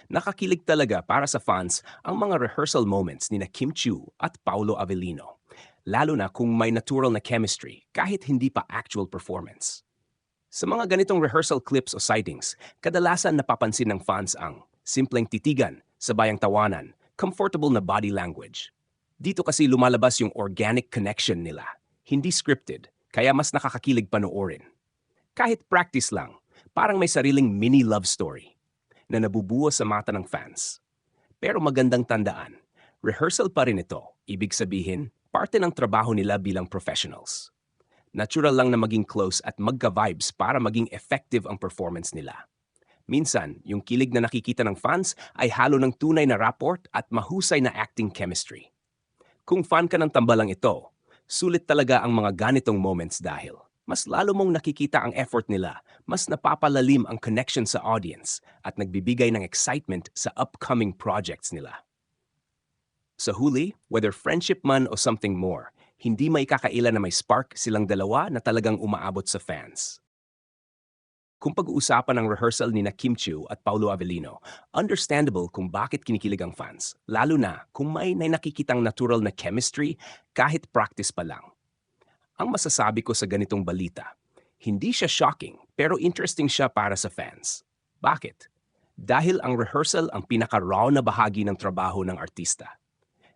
Nakakilig talaga para sa fans ang mga rehearsal moments ni na Kim Chiu at Paolo Avellino, lalo na kung may natural na chemistry kahit hindi pa actual performance. Sa mga ganitong rehearsal clips o sightings, kadalasan napapansin ng fans ang simpleng titigan, sabayang tawanan, comfortable na body language. Dito kasi lumalabas yung organic connection nila, hindi scripted, kaya mas nakakakilig panoorin. Kahit practice lang, parang may sariling mini love story na nabubuo sa mata ng fans. Pero magandang tandaan, rehearsal pa rin ito. Ibig sabihin, parte ng trabaho nila bilang professionals. Natural lang na maging close at magka-vibes para maging effective ang performance nila. Minsan, yung kilig na nakikita ng fans ay halo ng tunay na rapport at mahusay na acting chemistry. Kung fan ka ng tambalang ito, sulit talaga ang mga ganitong moments dahil mas lalo mong nakikita ang effort nila, mas napapalalim ang connection sa audience at nagbibigay ng excitement sa upcoming projects nila. Sa huli, whether friendship man o something more, hindi may kakaila na may spark silang dalawa na talagang umaabot sa fans. Kung pag-uusapan ang rehearsal ni na Kim Chiu at Paolo Avellino, understandable kung bakit kinikilig ang fans, lalo na kung may nakikitang natural na chemistry kahit practice pa lang. Ang masasabi ko sa ganitong balita, hindi siya shocking pero interesting siya para sa fans. Bakit? Dahil ang rehearsal ang pinaka-raw na bahagi ng trabaho ng artista.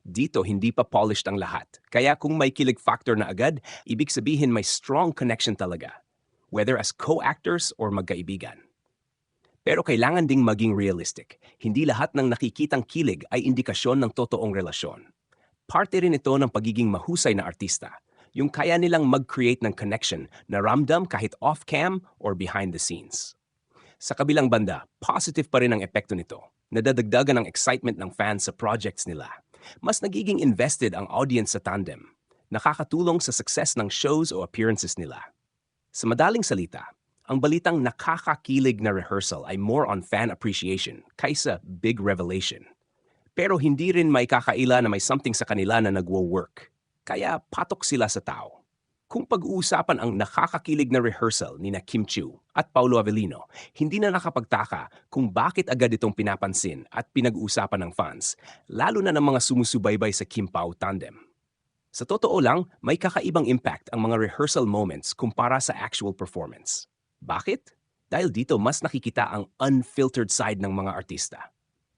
Dito hindi pa polished ang lahat, kaya kung may kilig factor na agad, ibig sabihin may strong connection talaga, whether as co-actors or magkaibigan. Pero kailangan ding maging realistic. Hindi lahat ng nakikitang kilig ay indikasyon ng totoong relasyon. Parte rin ito ng pagiging mahusay na artista, yung kaya nilang mag-create ng connection na ramdam kahit off-cam or behind the scenes. Sa kabilang banda, positive pa rin ang epekto nito. Nadadagdagan ang excitement ng fans sa projects nila. Mas nagiging invested ang audience sa tandem. Nakakatulong sa success ng shows o appearances nila. Sa madaling salita, ang balitang nakakakilig na rehearsal ay more on fan appreciation kaysa big revelation. Pero hindi rin may kakaila na may something sa kanila na nagwo-work. Kaya patok sila sa tao. Kung pag-uusapan ang nakakakilig na rehearsal ni na Kim Chiu at Paolo Avellino, hindi na nakapagtaka kung bakit agad itong pinapansin at pinag-uusapan ng fans, lalo na ng mga sumusubaybay sa Kim Pao tandem. Sa totoo lang, may kakaibang impact ang mga rehearsal moments kumpara sa actual performance. Bakit? Dahil dito mas nakikita ang unfiltered side ng mga artista.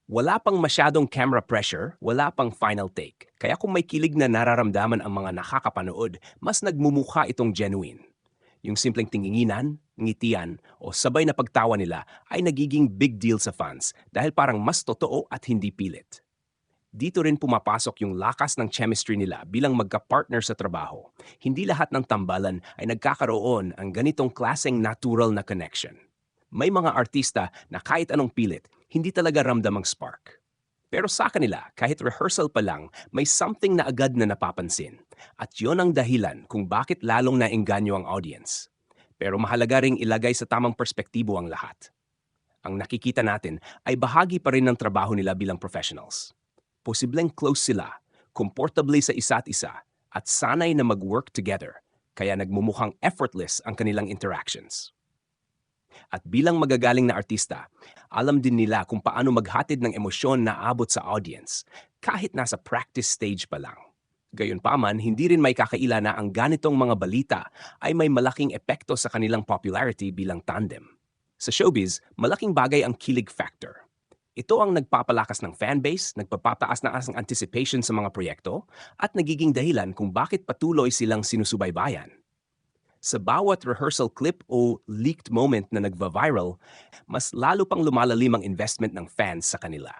Wala pang masyadong camera pressure, wala pang final take. Kaya kung may kilig na nararamdaman ang mga nakakapanood, mas nagmumukha itong genuine. Yung simpleng tinginginan, ngitian, o sabay na pagtawa nila ay nagiging big deal sa fans dahil parang mas totoo at hindi pilit. Dito rin pumapasok yung lakas ng chemistry nila bilang magka-partner sa trabaho. Hindi lahat ng tambalan ay nagkakaroon ang ganitong klaseng natural na connection. May mga artista na kahit anong pilit, hindi talaga ramdam ang spark. Pero sa kanila, kahit rehearsal pa lang, may something na agad na napapansin. At yon ang dahilan kung bakit lalong naengganyo ang audience. Pero mahalaga ring ilagay sa tamang perspektibo ang lahat. Ang nakikita natin ay bahagi pa rin ng trabaho nila bilang professionals. Posibleng close sila, comfortably sa isa't isa, at sanay na mag-work together, kaya nagmumukhang effortless ang kanilang interactions. At bilang magagaling na artista, alam din nila kung paano maghatid ng emosyon na abot sa audience, kahit nasa practice stage pa lang. Gayunpaman, hindi rin may kakaila na ang ganitong mga balita ay may malaking epekto sa kanilang popularity bilang tandem. Sa showbiz, malaking bagay ang kilig factor. Ito ang nagpapalakas ng fanbase, nagpapataas ng asang anticipation sa mga proyekto, at nagiging dahilan kung bakit patuloy silang sinusubaybayan. Sa bawat rehearsal clip o leaked moment na nagva-viral, mas lalo pang lumalalim ang investment ng fans sa kanila.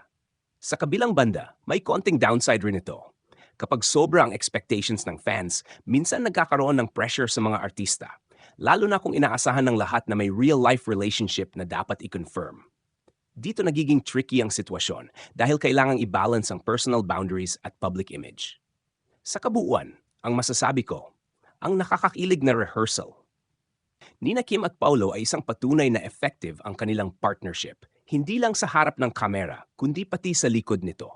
Sa kabilang banda, may konting downside rin ito. Kapag sobra ang expectations ng fans, minsan nagkakaroon ng pressure sa mga artista, lalo na kung inaasahan ng lahat na may real-life relationship na dapat i-confirm. Dito nagiging tricky ang sitwasyon dahil kailangang i-balance ang personal boundaries at public image. Sa kabuuan, ang masasabi ko, ang nakakakilig na rehearsal. Nina Kim at Paulo ay isang patunay na effective ang kanilang partnership, hindi lang sa harap ng kamera, kundi pati sa likod nito.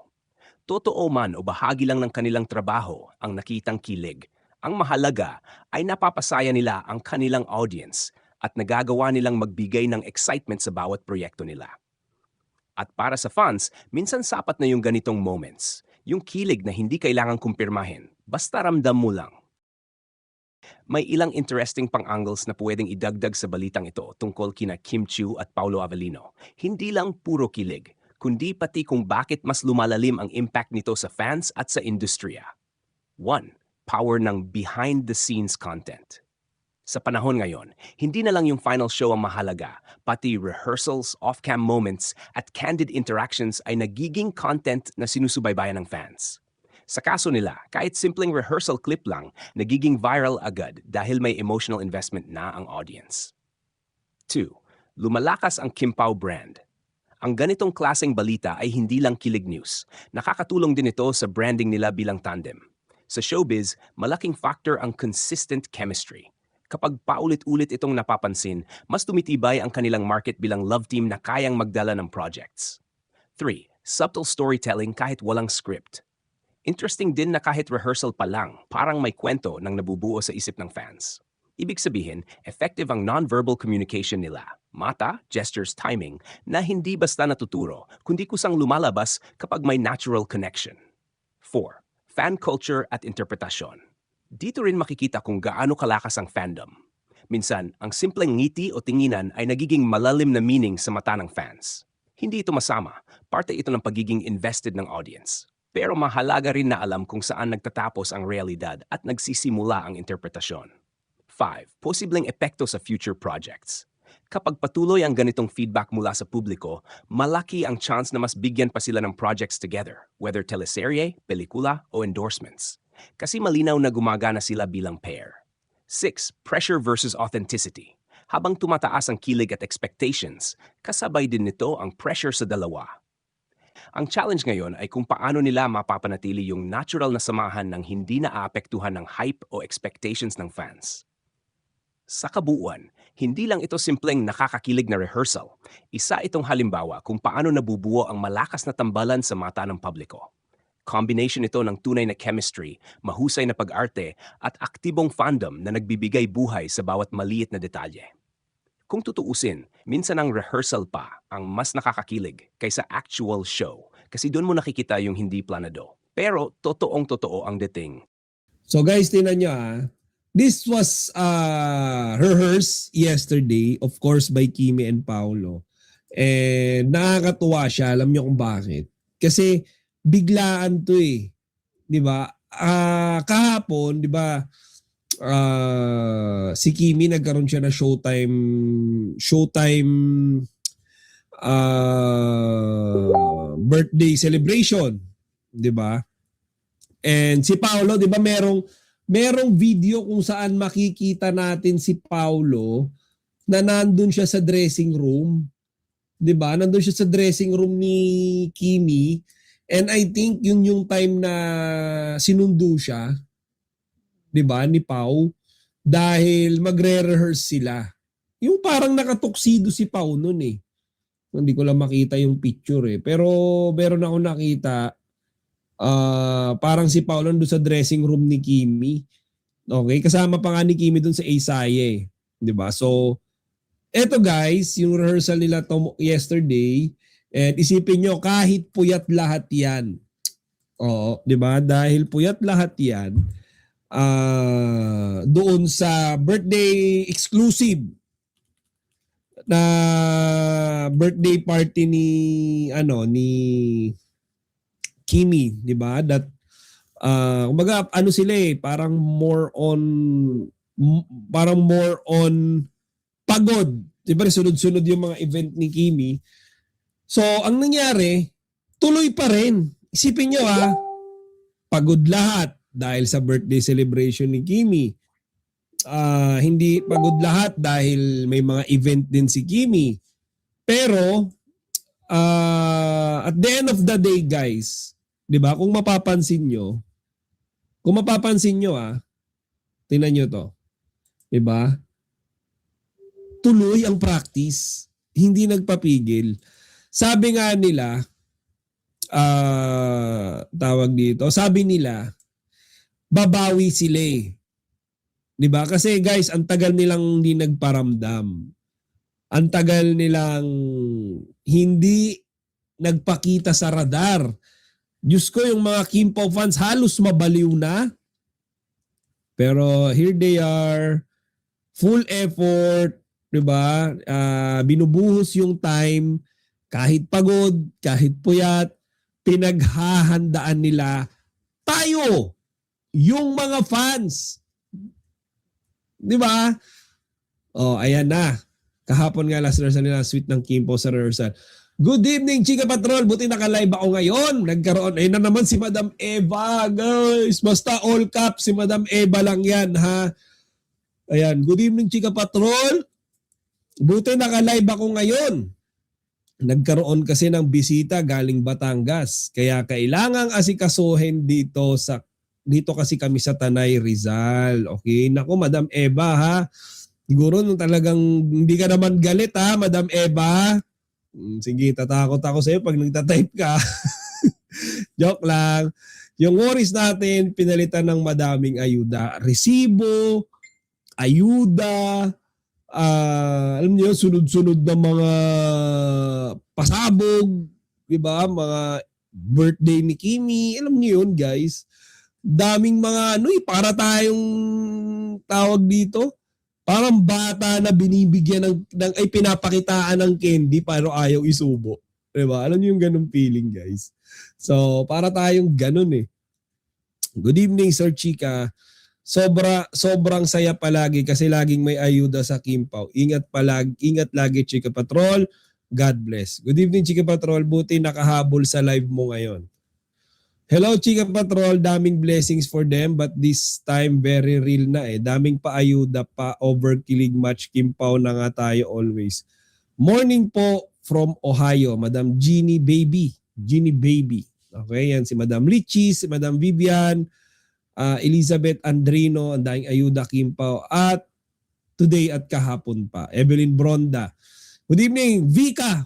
Totoo man o bahagi lang ng kanilang trabaho ang nakitang kilig, ang mahalaga ay napapasaya nila ang kanilang audience at nagagawa nilang magbigay ng excitement sa bawat proyekto nila. At para sa fans, minsan sapat na yung ganitong moments. Yung kilig na hindi kailangang kumpirmahin, basta ramdam mo lang. May ilang interesting pang-angles na pwedeng idagdag sa balitang ito tungkol kina Kim Chiu at Paolo Avellino. Hindi lang puro kilig, kundi pati kung bakit mas lumalalim ang impact nito sa fans at sa industriya. 1. Power ng behind-the-scenes content. Sa panahon ngayon, hindi na lang yung final show ang mahalaga, pati rehearsals, off-cam moments, at candid interactions ay nagiging content na sinusubaybayan ng fans. Sa kaso nila, kahit simpleng rehearsal clip lang, nagiging viral agad dahil may emotional investment na ang audience. 2. Lumalakas ang Kim Pao brand. Ang ganitong klaseng balita ay hindi lang kilig news. Nakakatulong din ito sa branding nila bilang tandem. Sa showbiz, malaking factor ang consistent chemistry. Kapag paulit-ulit itong napapansin, mas tumitibay ang kanilang market bilang love team na kayang magdala ng projects. 3. Subtle storytelling kahit walang script. Interesting din na kahit rehearsal pa lang, parang may kwento nang nabubuo sa isip ng fans. Ibig sabihin, effective ang non-verbal communication nila. Mata, gestures, timing, na hindi basta natuturo, kundi kusang lumalabas kapag may natural connection. 4. Fan culture at interpretasyon. Dito rin makikita kung gaano kalakas ang fandom. Minsan, ang simpleng ngiti o tinginan ay nagiging malalim na meaning sa mata ng fans. Hindi ito masama, parte ito ng pagiging invested ng audience. Pero mahalaga rin na alam kung saan nagtatapos ang realidad at nagsisimula ang interpretasyon. 5. Posibleng epekto sa future projects. Kapag patuloy ang ganitong feedback mula sa publiko, malaki ang chance na mas bigyan pa sila ng projects together, whether teleserye, pelikula, o endorsements. Kasi malinaw na gumagana sila bilang pair. 6. Pressure versus authenticity. Habang tumataas ang kilig at expectations, kasabay din nito ang pressure sa dalawa. Ang challenge ngayon ay kung paano nila mapapanatili yung natural na samahan ng hindi naaapektuhan ng hype o expectations ng fans. Sa kabuuan, hindi lang ito simpleng nakakakilig na rehearsal. Isa itong halimbawa kung paano nabubuo ang malakas na tambalan sa mata ng publiko. Combination ito ng tunay na chemistry, mahusay na pag-arte, at aktibong fandom na nagbibigay buhay sa bawat maliit na detalye. Kung tutuusin, minsan ang rehearsal pa ang mas nakakakilig kaysa actual show kasi doon mo nakikita yung hindi planado. Pero totoong-totoo ang dating. So guys, tingnan nyo this was rehearsed yesterday, of course by Kimi and Paolo. And nakakatuwa siya, alam nyo kung bakit. Kasi biglaan to eh. 'Di ba? Kahapon, 'di ba? Si Kimi nagkaroon siya ng Showtime birthday celebration, 'di ba? And si Paolo, 'di ba, merong video kung saan makikita natin si Paolo na nandun siya sa dressing room. 'Di ba? Nandun siya sa dressing room ni Kimi. And I think yun yung time na sinundo siya, 'di ba, ni Pau, dahil magre-rehearse sila. Yung parang nakatuxedo si Pau noon eh. Hindi ko lang makita yung picture eh. Pero meron ako nakita, parang si Pau nandun sa dressing room ni Kimi. Okay, kasama pa nga ni Kimi dun sa Isaya eh. 'Di ba? So, eto guys, yung rehearsal nila yesterday. And isipin nyo, kahit puyat lahat yan. Oo, di ba? Dahil puyat lahat yan, doon sa birthday exclusive na birthday party ni Kimi, di ba? That kumbaga sila eh, parang more on pagod. Di ba? Sunod-sunod yung mga event ni Kimi. So, ang nangyari, tuloy pa rin. Isipin nyo pagod lahat dahil sa birthday celebration ni Kimi. Hindi pagod lahat dahil may mga event din si Kimi. Pero, at the end of the day guys, di ba, kung mapapansin nyo, tingnan nyo to. Di ba? Tuloy ang practice. Hindi nagpapigil. Sabi nga nila, sabi nila, babawi sila eh. 'Di ba? Kasi guys, ang tagal nilang hindi nagparamdam. Ang tagal nilang hindi nagpakita sa radar. Diyos ko, yung mga Kim Pao fans halos mabaliw na. Pero here they are, full effort, 'di ba? Binubuhos yung time, kahit pagod, kahit puyat, pinaghahandaan nila tayo, yung mga fans. 'Di ba? Oh, ayan na. Kahapon nga last rehearsal nila, sweet ng Kim Pao sa rehearsal. Good evening, Chika Patrol. Buti naka-live ako ngayon. Nagkaroon, ayun na naman si Madam Eva, guys. Basta all cap, si Madam Eva lang yan, ha? Ayan, good evening, Chika Patrol. Buti naka-live ako ngayon. Nagkaroon kasi ng bisita galing Batangas. Kaya kailangang asikasuhin dito kasi kami sa Tanay Rizal. Okay, nako Madam Eva, ha? Siguro nung talagang hindi ka naman galit, ha, Madam Eva. Sige, tatakot ako sa'yo pag nagtatype ka. Joke lang. Yung worries natin, pinalitan ng madaming ayuda. Resibo, ayuda, alam niyo, sunod-sunod na mga pasabog, di ba? Mga birthday ni Kimi. Alam niyo yun, guys. Daming mga para tayong tawag dito. Parang bata na binibigyan ay pinapakitaan ng candy pero ayaw isubo. Diba? Alam niyo yung ganun feeling, guys. So, para tayong ganun eh. Good evening, Sir Chika. Sobrang saya palagi kasi laging may ayuda sa Kim Pao. Ingat lagi, Chika Patrol. God bless. Good evening, Chika Patrol. Buti nakahabol sa live mo ngayon. Hello, Chika Patrol. Daming blessings for them but this time very real na eh. Daming paayuda pa, overkilling match. Kim Pao na nga tayo always. Morning po from Ohio, Madam Jeannie Baby. Okay, yan si Madam Lichi, si Madam Vivian, Elizabeth Andrino, ang daing ayuda Kim Pao. At today at kahapon pa, Evelyn Bronda. Good evening, Vika.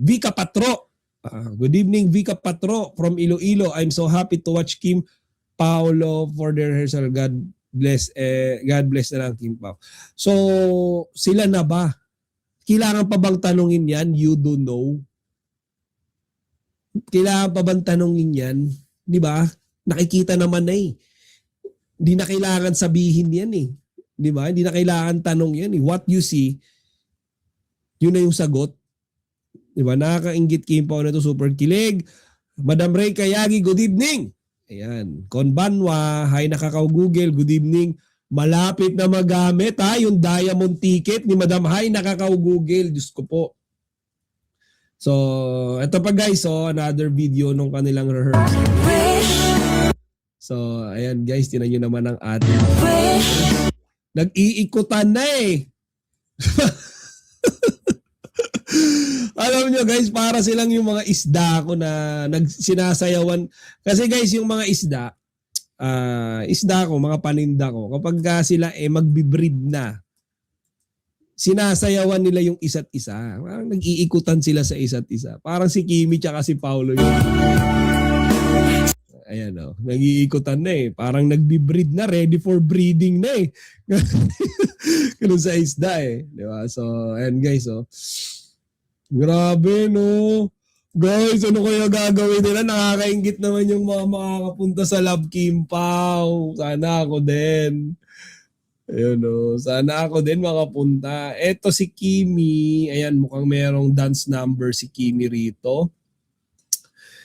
Vika Patro. Good evening, Vika Patro from Iloilo. I'm so happy to watch Kim Paolo for their rehearsal. God bless na lang Kim Pao. So, sila na ba? Kailangan pa bang tanungin yan? You don't know. Kailangan pa bang tanungin yan? Di ba? Nakikita naman na eh. Hindi na kailangan sabihin yan eh. Di ba? Hindi na kailangan tanong yan eh. What you see, yun na yung sagot. Diba? Nakakaingit Kim Pao na ito. Super kilig. Madam Ray Kayagi, good evening. Ayan. Konbanwa, hi nakakaw-google, good evening. Malapit na magamit ha, yung diamond ticket ni Madam Hi nakakaw-google. Diyos ko po. So, ito pa guys, another video nung kanilang rehearsal. So, ayan guys, tinan nyo naman ang ating. Nag-iikutan na eh. Alam nyo guys, para silang yung mga isda ko na sinasayawan. Kasi guys, yung mga isda ko, mga paninda ko, kapag sila magbi-breed na, sinasayawan nila yung isa't isa. Parang nag-iikutan sila sa isa't isa. Parang si Kimi tsaka si Paolo yun. Ayan nag-iikutan na eh. Parang nagbi-breed na, ready for breeding na eh. Ganun sa isda eh. Diba? So, ayan guys Grabe no. Guys, ano kaya gagawin nila? Nakakaingit naman yung mga makakapunta sa Love Kim Pao. Sana ako din. Ayun sana ako din makapunta. Eto si Kimi. Ayan, mukhang merong dance number si Kimi rito.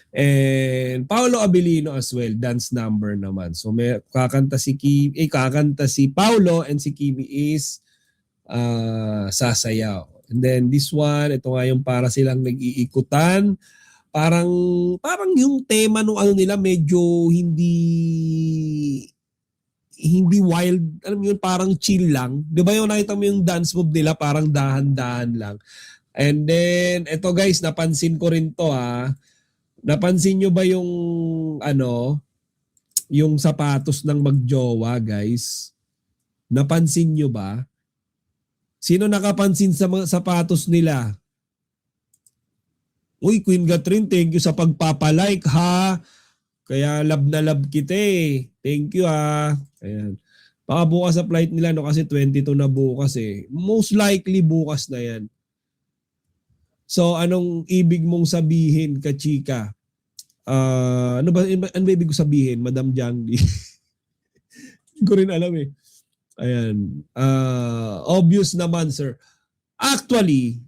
And Paolo Abilino as well, dance number naman. So may kakanta si Paolo and si Kimi is sasayaw. And then this one, ito nga yung para silang nag-iikutan. Parang yung tema nung nila medyo hindi wild. Alam mo yun, parang chill lang. Di ba yung nakita mo yung dance move nila, parang dahan-dahan lang. And then, ito guys, napansin ko rin to ha. Napansin nyo ba yung yung sapatos ng magjowa guys? Napansin nyo ba? Sino nakapansin sa mga sapatos nila? Uy, Queen Catherine, thank you sa pagpapalike ha. Kaya love na love kita eh. Thank you ha. Ayan. Baka bukas sa flight nila kasi 22 na bukas eh. Most likely bukas na yan. So anong ibig mong sabihin, kachika? Ano ba ibig ko sabihin, Madam Jangdi? Hindi ko rin alam eh. Ayan. Obvious naman, sir. Actually,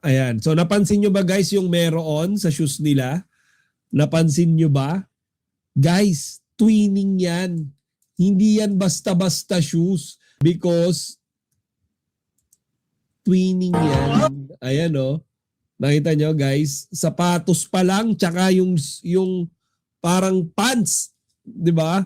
ayan. So napansin nyo ba guys yung meron sa shoes nila? Napansin nyo ba? Guys, twinning yan. Hindi yan basta-basta shoes because twinning yan. Ayan o. Nakita nyo guys, sapatos pa lang tsaka yung parang pants, 'di ba?